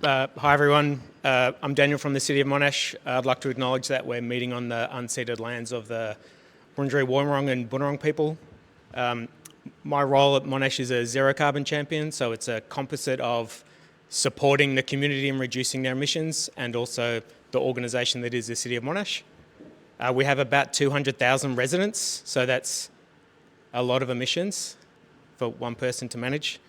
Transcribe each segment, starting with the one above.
Hi everyone, I'm Daniel from the City of Monash. I'd like to acknowledge that we're meeting on the unceded lands of the Wurundjeri Woi-wurrung and Bunurong people. My role at Monash is a zero carbon champion, so it's a composite of supporting the community in reducing their emissions and also the organisation that is the City of Monash. We have about 200,000 residents, so that's a lot of emissions for one person to manage.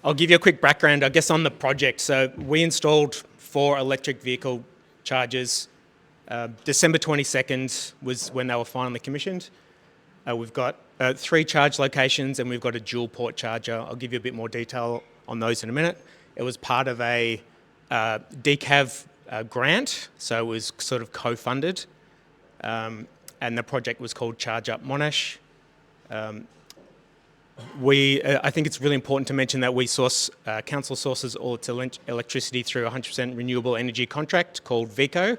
I'll give you a quick background, I guess, on the project. So we installed 4 electric vehicle chargers. December 22nd was when they were finally commissioned. We've got 3 charge locations and we've got a dual port charger. I'll give you a bit more detail on those in a minute. It was part of a decarb grant, so it was sort of co-funded. And the project was called Charge Up Monash. I think it's really important to mention that we source, council sources all its electricity through a 100% renewable energy contract called VECO.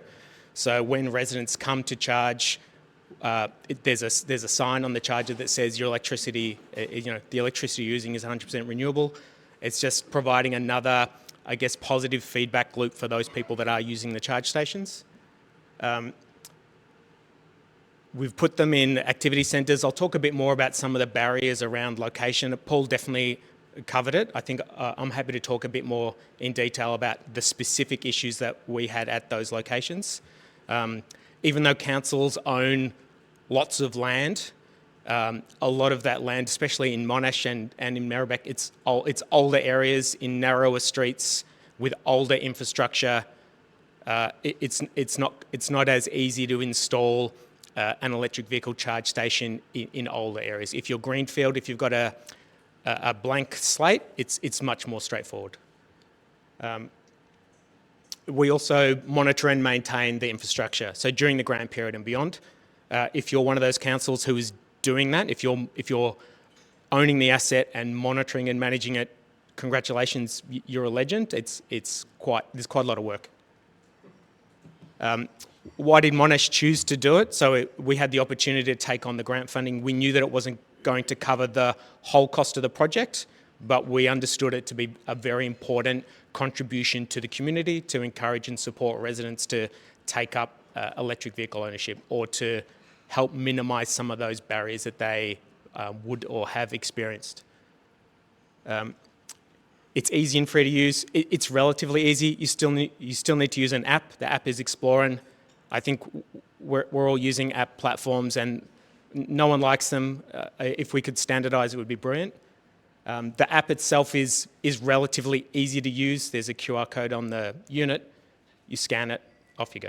So when residents come to charge, there's a sign on the charger that says your electricity, the electricity you're using is 100% renewable. It's just providing another, I guess, positive feedback loop for those people that are using the charge stations. We've put them in activity centres. I'll talk a bit more about some of the barriers around location. Paul definitely covered it. I think I'm happy to talk a bit more in detail about the specific issues that we had at those locations. Even though councils own lots of land, a lot of that land, especially in Monash and in Merribeck, it's older areas in narrower streets with older infrastructure. It's not as easy to install an electric vehicle charge station in older areas. If you're greenfield, if you've got a blank slate, it's much more straightforward. We also monitor and maintain the infrastructure. So during the grant period and beyond, if you're one of those councils who is doing that, if you're owning the asset and monitoring and managing it, congratulations, you're a legend. There's quite a lot of work. Why did Monash choose to do it? So we had the opportunity to take on the grant funding. We knew that it wasn't going to cover the whole cost of the project, but we understood it to be a very important contribution to the community to encourage and support residents to take up electric vehicle ownership or to help minimise some of those barriers that they would or have experienced. It's easy and free to use. It's relatively easy. You still need to use an app. The app is Explorin'. I think we're all using app platforms and no one likes them. If we could standardise, it would be brilliant. The app itself is relatively easy to use. There's a QR code on the unit. You scan it, off you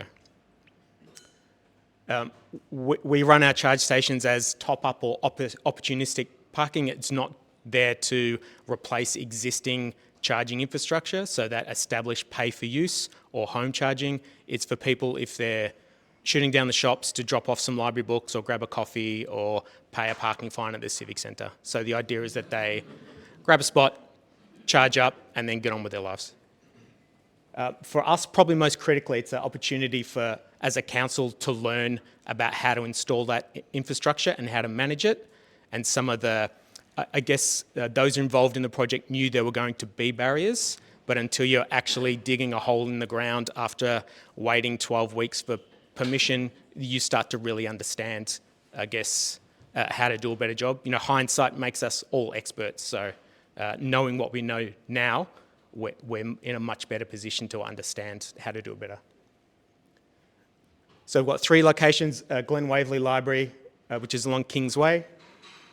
go. We run our charge stations as top-up or opportunistic parking. It's not there to replace existing charging infrastructure, so that established pay-for-use or home charging. It's for people if they're shooting down the shops to drop off some library books or grab a coffee or pay a parking fine at the civic centre. So the idea is that they grab a spot, charge up, and then get on with their lives. For us, probably most critically, it's an opportunity for, as a council, to learn about how to install that infrastructure and how to manage it. And some of the, I guess, those involved in the project knew there were going to be barriers, but until you're actually digging a hole in the ground after waiting 12 weeks for permission, you start to really understand, I guess, how to do a better job. Hindsight makes us all experts, so knowing what we know now, we're in a much better position to understand how to do it better. So we've got 3 locations, Glen Waverley Library, which is along Kingsway.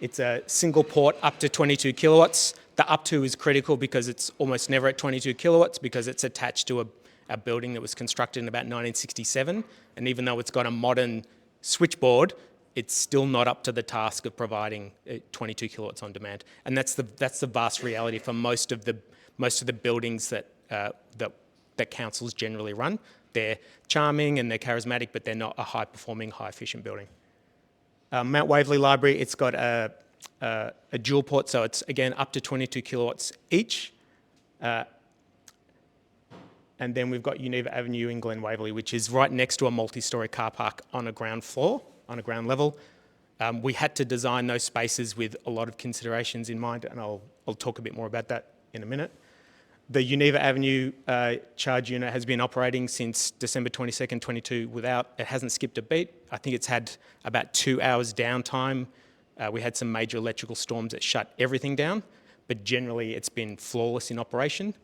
It's a single port up to 22 kilowatts. The up to is critical because it's almost never at 22 kilowatts because it's attached to a building that was constructed in about 1967. And even though it's got a modern switchboard, it's still not up to the task of providing 22 kilowatts on demand. And that's the vast reality for most of the buildings that councils generally run. They're charming and they're charismatic, but they're not a high-performing, high-efficient building. Mount Waverley Library, it's got a dual port, so it's again up to 22 kilowatts each. And then we've got Geneva Avenue in Glen Waverley, which is right next to a multi-storey car park on a ground floor, on a ground level. We had to design those spaces with a lot of considerations in mind, and I'll talk a bit more about that in a minute. The Geneva Avenue charge unit has been operating since December 22nd, 22 it hasn't skipped a beat. I think it's had about 2 hours downtime. We had some major electrical storms that shut everything down, but generally it's been flawless in operation.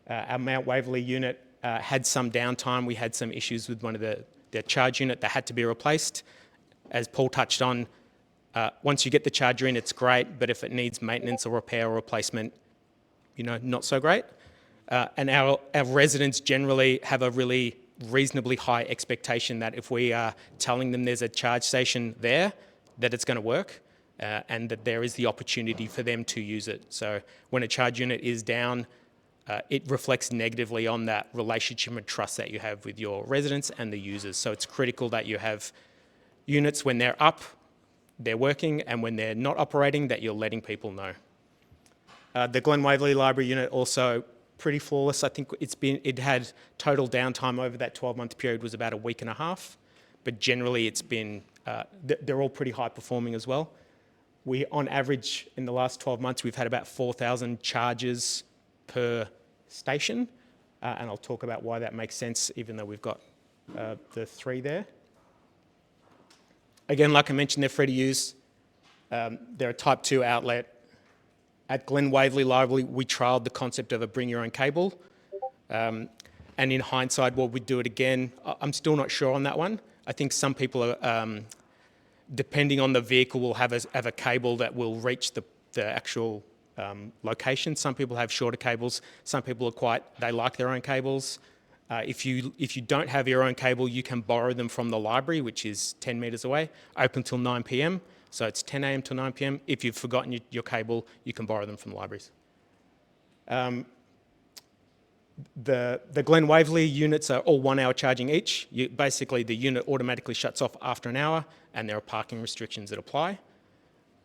Our Mount Waverley unit had some downtime. We had some issues with one of the charge unit that had to be replaced. As Paul touched on, once you get the charger in, it's great, but if it needs maintenance or repair or replacement, not so great. And our residents generally have a really reasonably high expectation that if we are telling them there's a charge station there, that it's going to work and that there is the opportunity for them to use it. So when a charge unit is down, it reflects negatively on that relationship and trust that you have with your residents and the users. So it's critical that you have units when they're up, they're working, and when they're not operating, that you're letting people know. The Glen Waverley Library unit also pretty flawless. I think it had total downtime over that 12-month period was about a week and a half, but generally it's been, they're all pretty high performing as well. We, on average, in the last 12 months, we've had about 4,000 charges per station, and I'll talk about why that makes sense, even though we've got the 3 there. Again, like I mentioned, they're free to use. They're a Type 2 outlet. At Glen Waverley Library, we trialled the concept of a bring your own cable. And in hindsight, well, we'd do it again. I'm still not sure on that one. I think some people are, depending on the vehicle, will have a cable that will reach the actual location. Some people have shorter cables. Some people they like their own cables. If you don't have your own cable, you can borrow them from the library, which is 10 metres away, open till 9 p.m. So it's 10 a.m. to 9 p.m. If you've forgotten your cable, you can borrow them from libraries. The Glen Waverley units are all 1 hour charging each. Basically, the unit automatically shuts off after an hour, and there are parking restrictions that apply.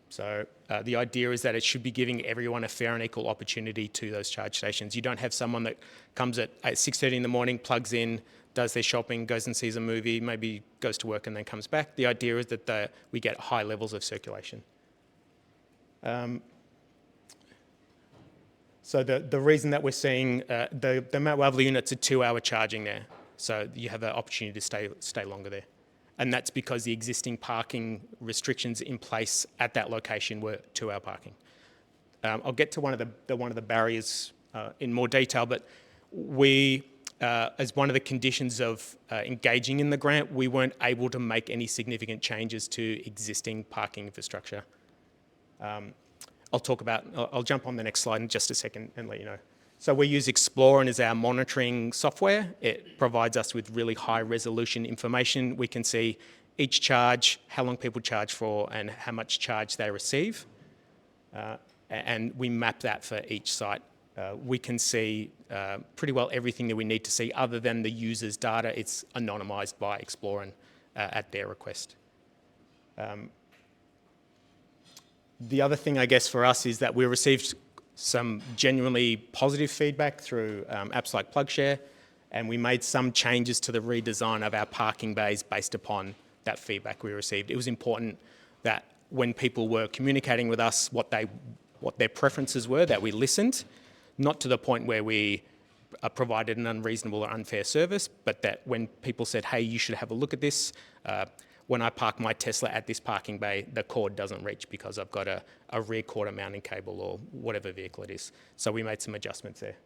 So the idea is that it should be giving everyone a fair and equal opportunity to those charge stations. You don't have someone that comes at 6:30 in the morning, plugs in, does their shopping, goes and sees a movie, maybe goes to work and then comes back. The idea is that we get high levels of circulation. So the reason that we're seeing the Mount Waverley units are 2 hour charging there. So you have an opportunity to stay longer there. And that's because the existing parking restrictions in place at that location were 2 hour parking. I'll get to one of the barriers in more detail, but we, as one of the conditions of engaging in the grant, we weren't able to make any significant changes to existing parking infrastructure. I'll jump on the next slide in just a second and let you know. So we use Explorer as our monitoring software. It provides us with really high resolution information. We can see each charge, how long people charge for, and how much charge they receive. And we map that for each site. We can see pretty well everything that we need to see other than the user's data. It's anonymized by Explorer at their request. The other thing, I guess, for us is that we received some genuinely positive feedback through apps like PlugShare, and we made some changes to the redesign of our parking bays based upon that feedback we received. It was important that when people were communicating with us what their preferences were, that we listened, not to the point where we provided an unreasonable or unfair service, but that when people said, hey, you should have a look at this, when I park my Tesla at this parking bay, the cord doesn't reach because I've got a rear quarter mounting cable or whatever vehicle it is. So we made some adjustments there.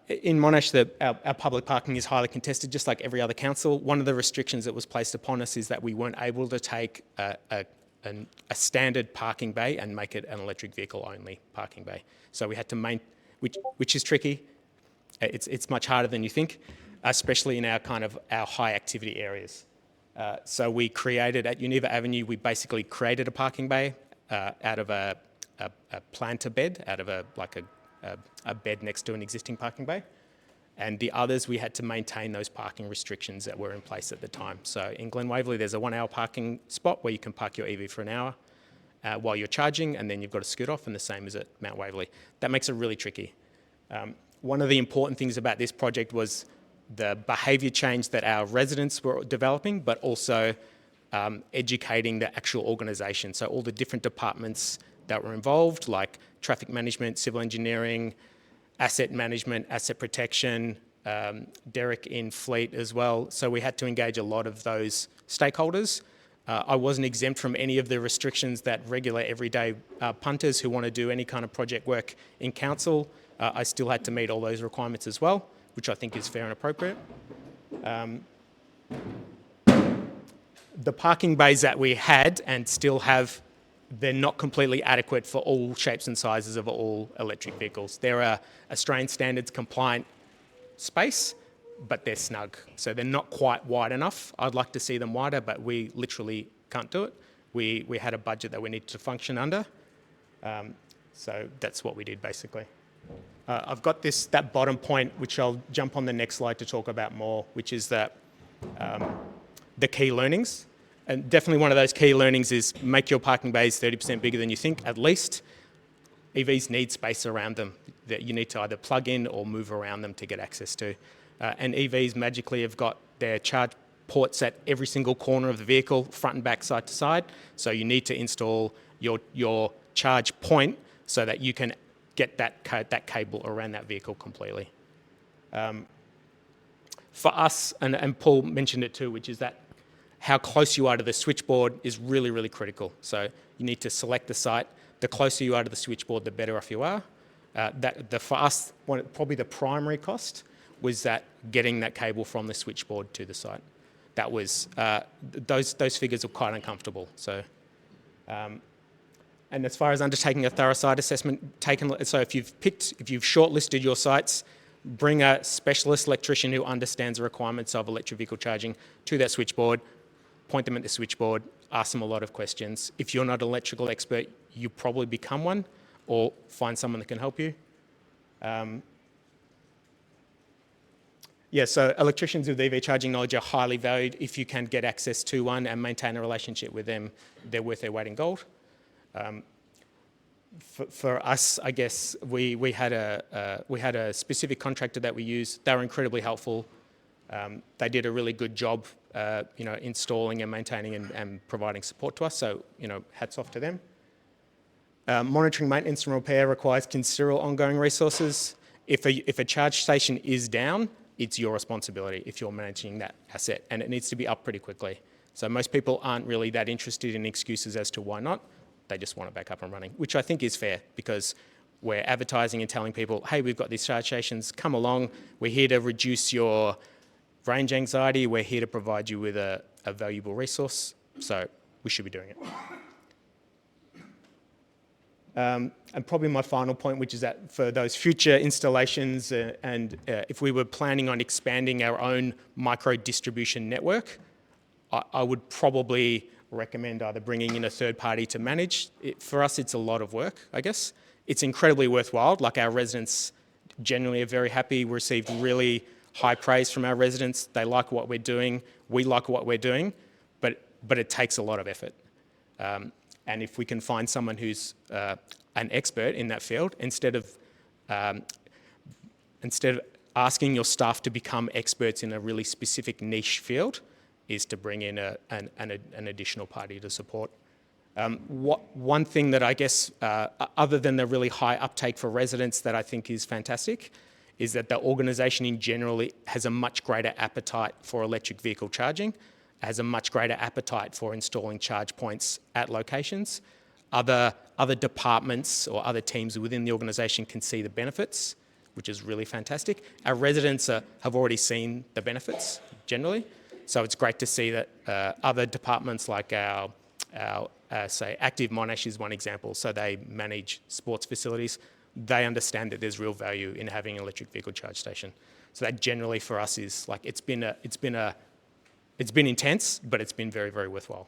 In Monash, our public parking is highly contested, just like every other council. One of the restrictions that was placed upon us is that we weren't able to take a standard parking bay and make it an electric vehicle only parking bay. So we had to which is tricky. It's much harder than you think, especially in our high activity areas. So we created, at Geneva Avenue, we basically created a parking bay out of a planter bed, out of a bed next to an existing parking bay. And the others, we had to maintain those parking restrictions that were in place at the time. So in Glen Waverley, there's a 1 hour parking spot where you can park your EV for an hour while you're charging, and then you've got to scoot off, and the same as at Mount Waverley. That makes it really tricky. One of the important things about this project was the behaviour change that our residents were developing, but also educating the actual organisation. So all the different departments that were involved, like traffic management, civil engineering, asset management, asset protection, Derek in fleet as well. So we had to engage a lot of those stakeholders. I wasn't exempt from any of the restrictions that regulate everyday punters who want to do any kind of project work in council. I still had to meet all those requirements as well, which I think is fair and appropriate. The parking bays that we had and still have, they're not completely adequate for all shapes and sizes of all electric vehicles. They're a Australian standards compliant space, but they're snug. So they're not quite wide enough. I'd like to see them wider, but we literally can't do it. We had a budget that we needed to function under. So that's what we did basically. I've got that bottom point, which I'll jump on the next slide to talk about more, which is that the key learnings. And definitely one of those key learnings is make your parking bays 30% bigger than you think, at least. EVs need space around them that you need to either plug in or move around them to get access to. And EVs magically have got their charge ports at every single corner of the vehicle, front and back, side to side. So you need to install your charge point so that you can get that cable around that vehicle completely. For us, and Paul mentioned it too, which is that how close you are to the switchboard is really, really critical. So you need to select the site. The closer you are to the switchboard, the better off you are. For us, probably the primary cost was that getting that cable from the switchboard to the site. That was, those figures are quite uncomfortable. So, and as far as undertaking a thorough site assessment, so if you've shortlisted your sites, bring a specialist electrician who understands the requirements of electric vehicle charging to that switchboard, point them at the switchboard, ask them a lot of questions. If you're not an electrical expert, you probably become one, or find someone that can help you. So electricians with EV charging knowledge are highly valued. If you can get access to one and maintain a relationship with them, they're worth their weight in gold. For us, I guess we had a specific contractor that we used. They were incredibly helpful. They did a really good job, installing and maintaining and providing support to us. So, hats off to them. Monitoring, maintenance, and repair requires considerable ongoing resources. If a charge station is down, it's your responsibility if you're managing that asset, and it needs to be up pretty quickly. So most people aren't really that interested in excuses as to why not. They just want it back up and running, which I think is fair because we're advertising and telling people, hey, we've got these charge stations, come along. We're here to reduce your range anxiety. We're here to provide you with a valuable resource. So we should be doing it. And probably my final point, which is that for those future installations if we were planning on expanding our own micro distribution network, I would probably recommend either bringing in a third party to manage. For us, it's a lot of work, I guess. It's incredibly worthwhile. Like our residents generally are very happy. We received really high praise from our residents. They like what we're doing. We like what we're doing, but it takes a lot of effort. And if we can find someone who's an expert in that field, instead of asking your staff to become experts in a really specific niche field, is to bring in an additional party to support. One thing that I guess, other than the really high uptake for residents that I think is fantastic, is that the organisation in general has a much greater appetite for electric vehicle charging, has a much greater appetite for installing charge points at locations. Other departments or other teams within the organisation can see the benefits, which is really fantastic. Our residents have already seen the benefits generally, so it's great to see that other departments like our say Active Monash is one example, so they manage sports facilities. They understand that there's real value in having an electric vehicle charge station. So that generally for us is like it's been intense, but it's been very, very worthwhile.